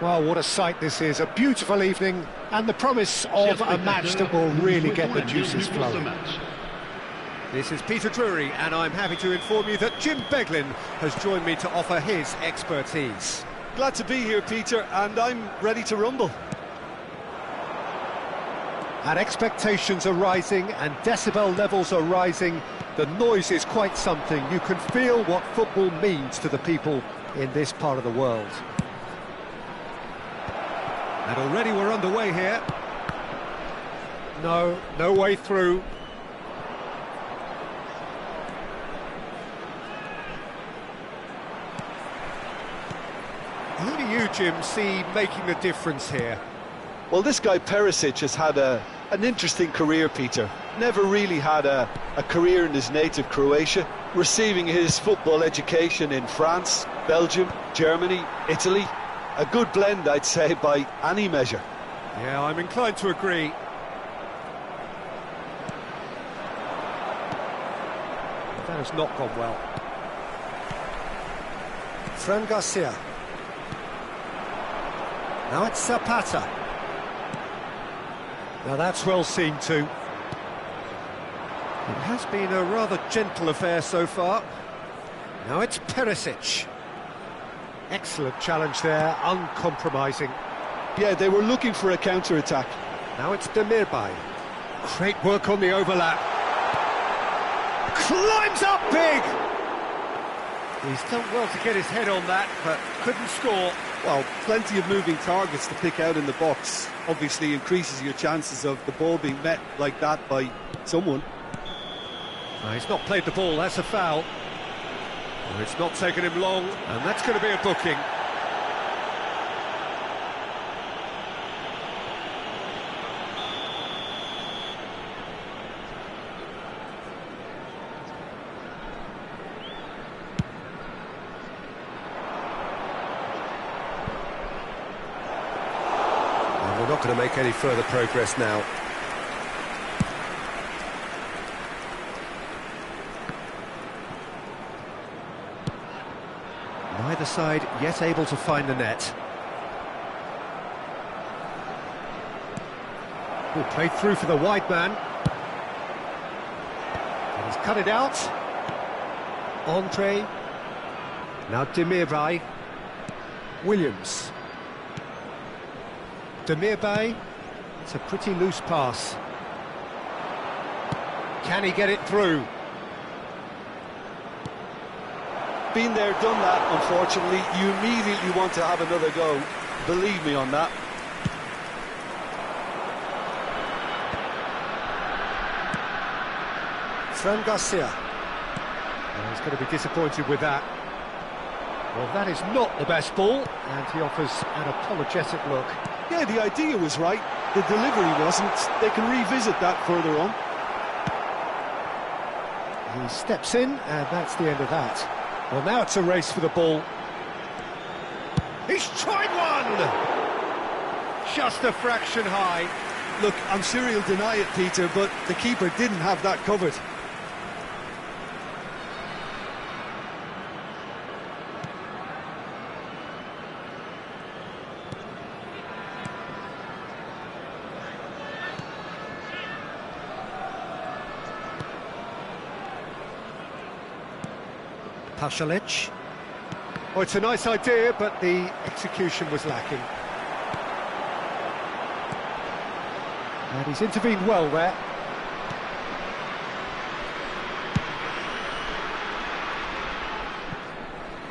Well, what a sight this is, a beautiful evening, and the promise of a match that will really get the juices flowing. This is Peter Drury, and I'm happy to inform you that Jim Beglin has joined me to offer his expertise. Glad to be here, Peter, and I'm ready to rumble. And expectations are rising, and decibel levels are rising. The noise is quite something. You can feel what football means to the people in this part of the world. And already we're underway here. No way through. Who do you, Jim, see making the difference here? Well, this guy Perisic has had an interesting career, Peter. Never really had a career in his native Croatia, receiving his football education in France, Belgium, Germany, Italy. A good blend, I'd say, by any measure. Yeah, I'm inclined to agree. That has not gone well. Fran Garcia. Now it's Zapata. Now that's well seen too. It has been a rather gentle affair so far. Now it's Perisic. Excellent challenge there, uncompromising. Yeah, they were looking for a counter-attack. Now it's Demirbay. Great work on the overlap. Climbs up big! He's done well to get his head on that, but couldn't score. Well, plenty of moving targets to pick out in the box. Obviously increases your chances of the ball being met like that by someone. He's not played the ball, that's a foul. Well, it's not taken him long, and that's going to be a booking. And we're not going to make any further progress now. Neither side yet able to find the net. Played through for the wide man. And he's cut it out. Andre. Now Demirbay. Williams. Demirbay. It's a pretty loose pass. Can he get it through? Been there, done that, unfortunately. You immediately want to have another go. Believe me on that. Fran Garcia. Oh, he's going to be disappointed with that. Well, that is not the best ball, and he offers an apologetic look. Yeah, the idea was right. The delivery wasn't. They can revisit that further on. He steps in, and that's the end of that. Well, now it's a race for the ball. He's tried one! Just a fraction high. Look, I'm sure he'll deny it, Peter, but the keeper didn't have that covered. Pasalic. Oh, it's a nice idea, but the execution was lacking. And he's intervened well there.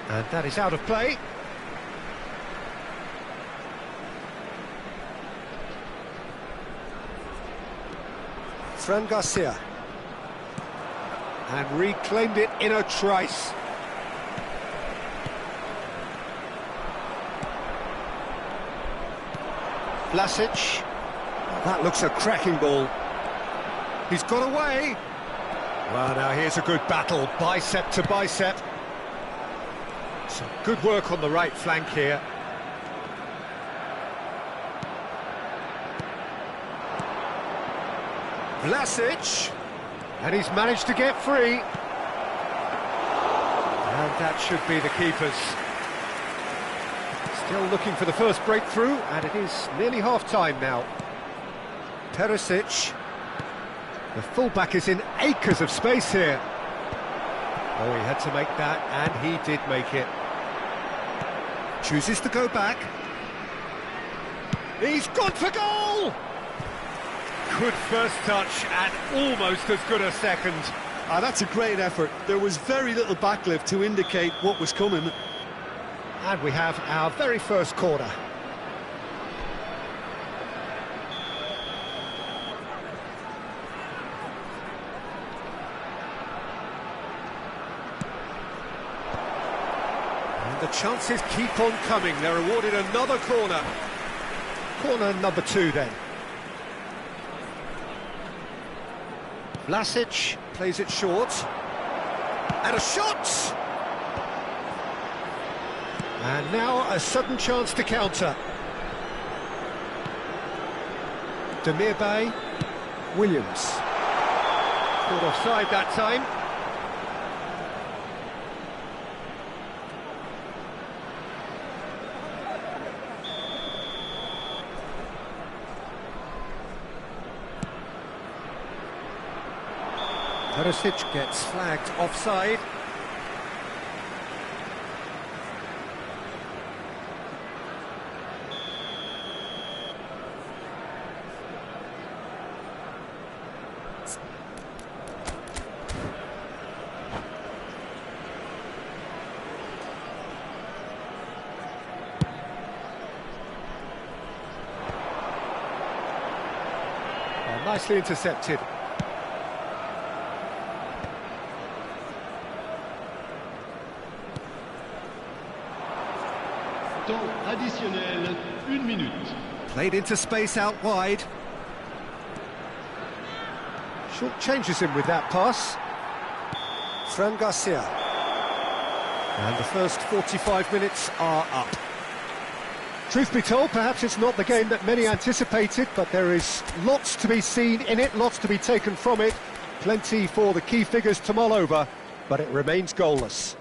And that is out of play. Fran Garcia. And reclaimed it in a trice. Vlasic. That looks a cracking ball. He's got away. Well, now here's a good battle, bicep to bicep. Some good work on the right flank here. Vlasic. And he's managed to get free. And that should be the keeper's. Still looking for the first breakthrough, and it is nearly half-time now. Perisic. The fullback is in acres of space here. Oh, he had to make that, and he did make it. Chooses to go back. He's gone for goal! Good first touch, and almost as good a second. Ah, that's a great effort. There was very little backlift to indicate what was coming. And we have our very first corner. And the chances keep on coming. They're awarded another corner. Corner number 2 then. Vlasic plays it short. And a shot! And now a sudden chance to counter. Demirbay, Williams. Caught offside that time. Perisic gets flagged offside. Nicely intercepted. Temps additionnel, 1 minute. Played into space out wide. Short changes him with that pass. Fran Garcia. And the first 45 minutes are up. Truth be told, perhaps it's not the game that many anticipated, but there is lots to be seen in it, lots to be taken from it. Plenty for the key figures to mull over, but it remains goalless.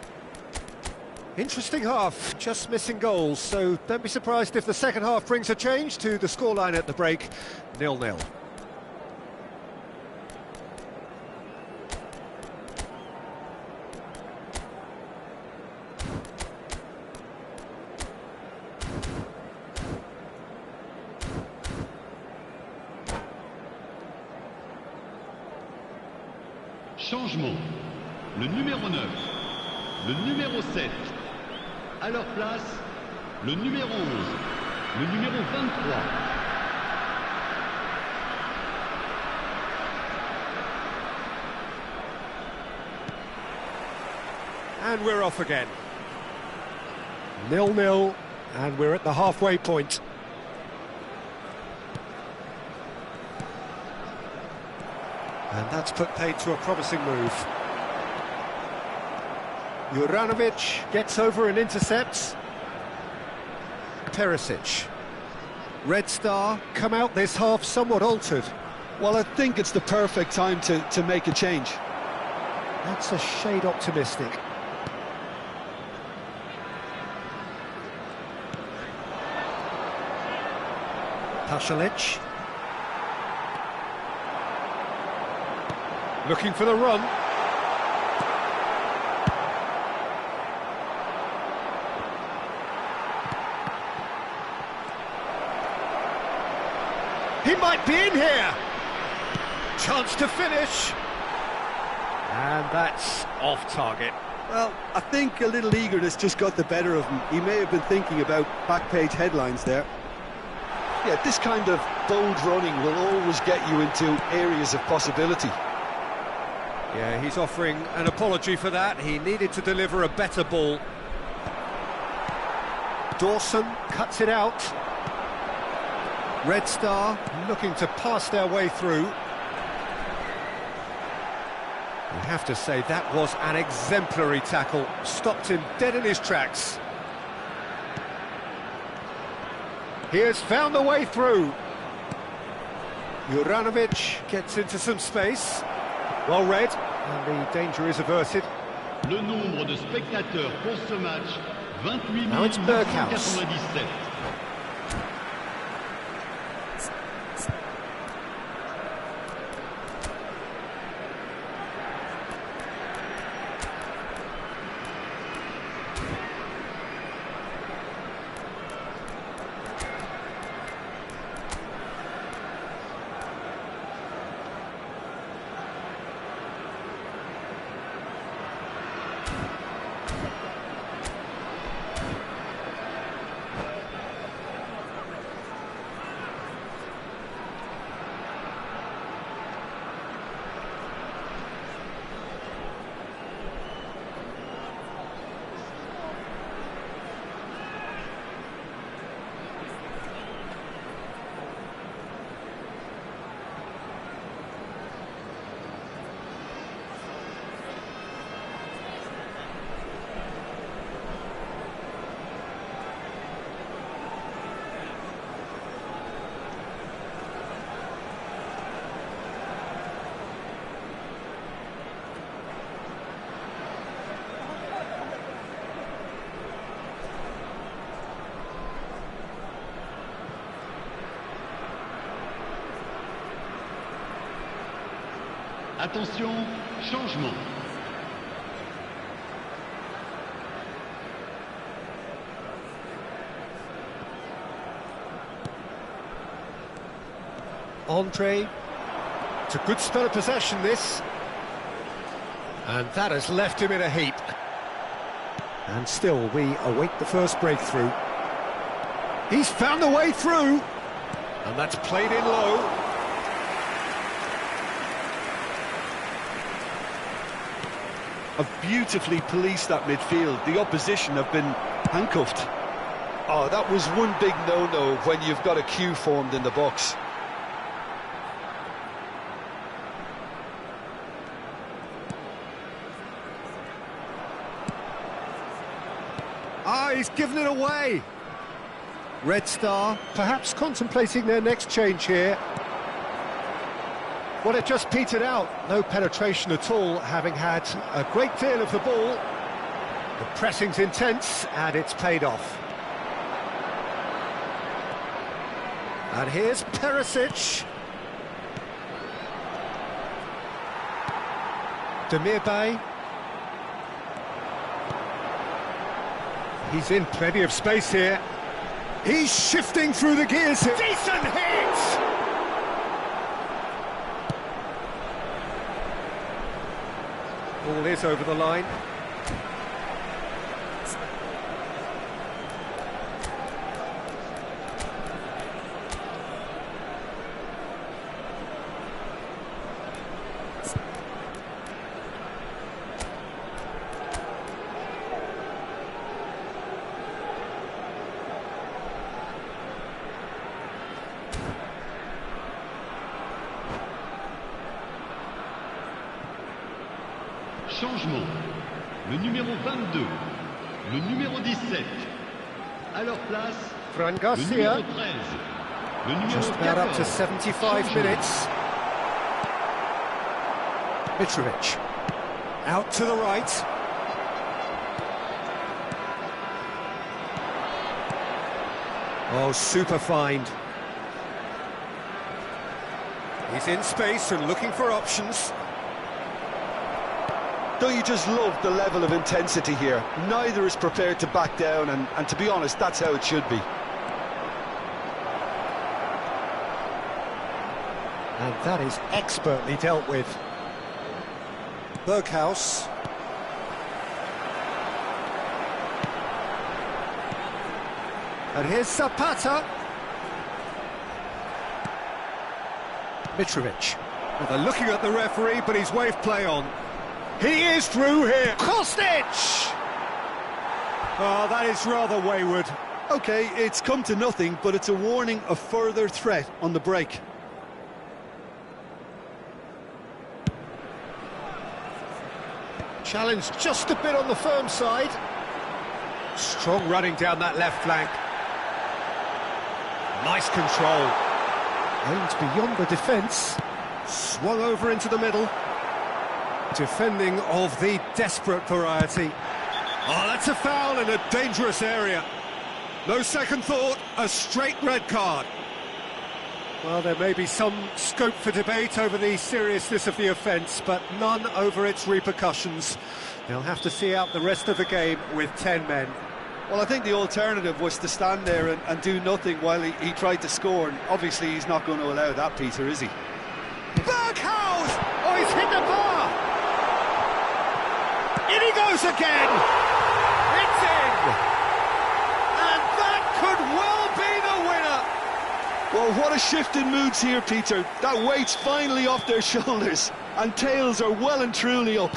Interesting half, just missing goals, so don't be surprised if the second half brings a change to the scoreline at the break, 0-0. Changement. Le numéro 9, le numéro 7. À leur place, le numéro 11, le numéro 23. And we're off again. 0-0, and we're at the halfway point. And that's put paid to a promising move. Juranovic gets over and intercepts. Perisic. Red Star come out this half somewhat altered. Well, I think it's the perfect time to make a change. That's a shade optimistic. Pasalic. Looking for the run. He might be in here. Chance to finish. And that's off target. Well, I think a little eagerness just got the better of him. He may have been thinking about back-page headlines there. Yeah, this kind of bold running will always get you into areas of possibility. Yeah, he's offering an apology for that. He needed to deliver a better ball. Dawson cuts it out. Red Star looking to pass their way through. You have to say that was an exemplary tackle. Stopped him dead in his tracks. He has found the way through. Juranovic gets into some space. Well read, and the danger is averted. Le nombre de spectateurs pour ce match, 28 Now it's Berghaus. 97. Attention, changement. Andre. It's a good spell of possession, this. And that has left him in a heap. And still, we await the first breakthrough. He's found a way through. And that's played in low. Have beautifully policed that midfield. The opposition have been handcuffed. Oh, that was one big no-no when you've got a queue formed in the box. Ah, he's given it away. Red Star, perhaps contemplating their next change here. Well, it just petered out. No penetration at all, having had a great deal of the ball. The pressing's intense, and it's paid off. And here's Perisic. Demirbay. He's in plenty of space here. He's shifting through the gears here. Decent hit! Ball is over the line. Changement. Le numéro 22, le numéro 17. À leur place, Fran le Garcia. numéro 13, le numéro Just about up to 14. 75 Changement. minutes. Mitrovic. Out to the right. Oh, super find. He's in space and looking for options. Don't you just love the level of intensity here? Neither is prepared to back down, and to be honest, that's how it should be. And that is expertly dealt with. Berghaus. And here's Zapata. Mitrovic. Well, they're looking at the referee, but he's waved play on. He is through here. Kostic! Oh, that is rather wayward. Okay, it's come to nothing, but it's a warning of further threat on the break. Challenge just a bit on the firm side. Strong running down that left flank. Nice control. Aimed beyond the defence. Swung over into the middle. Defending of the desperate variety. Oh, that's a foul in a dangerous area. No second thought, a straight red card. Well, there may be some scope for debate over the seriousness of the offence, but none over its repercussions. They'll have to see out the rest of the game with 10 men. Well, I think the alternative was to stand there and do nothing while he tried to score, and obviously he's not going to allow that, Peter, is he? Berghaus! Oh, he's hit the bar! In he goes again! It's in! And that could well be the winner! Well, what a shift in moods here, Peter. That weight's finally off their shoulders, and tails are well and truly up.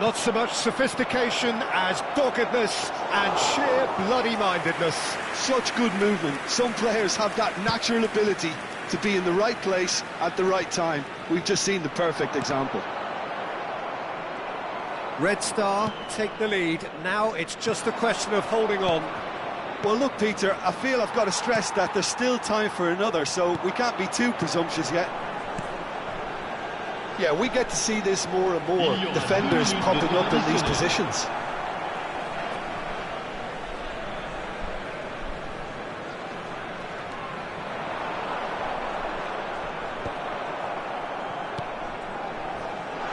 Not so much sophistication as doggedness and sheer bloody-mindedness. Such good movement. Some players have that natural ability to be in the right place at the right time. We've just seen the perfect example. Red Star take the lead. Now it's just a question of holding on. Well, look, Peter, I feel I've got to stress that there's still time for another, so we can't be too presumptuous yet. Yeah, we get to see this more and more, defenders popping up in these positions.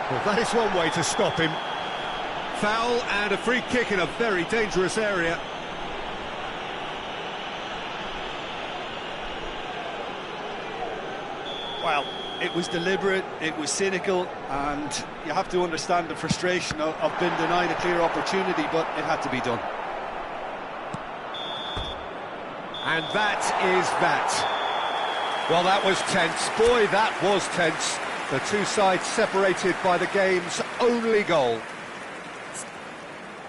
Well, that is one way to stop him. Foul and a free kick in a very dangerous area. Well, it was deliberate, it was cynical, and you have to understand the frustration of being denied a clear opportunity, but it had to be done. And that is that. Well, that was tense. Boy, that was tense. The two sides separated by the game's only goal.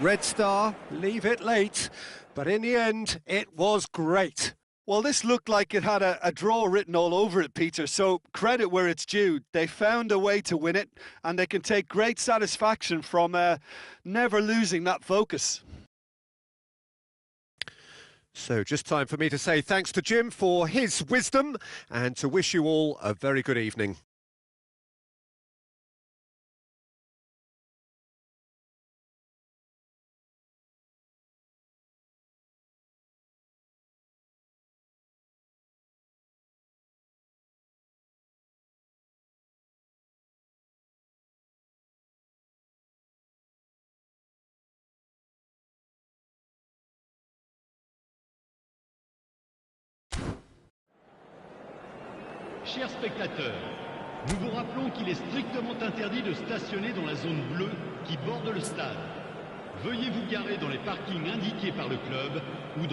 Red Star leave it late, but in the end, it was great. Well, this looked like it had a draw written all over it, Peter, so credit where it's due. They found a way to win it, and they can take great satisfaction from never losing that focus. So just time for me to say thanks to Jim for his wisdom and to wish you all a very good evening. Chers spectateurs, nous vous rappelons qu'il est strictement interdit de stationner dans la zone bleue qui borde le stade. Veuillez vous garer dans les parkings indiqués par le club ou dans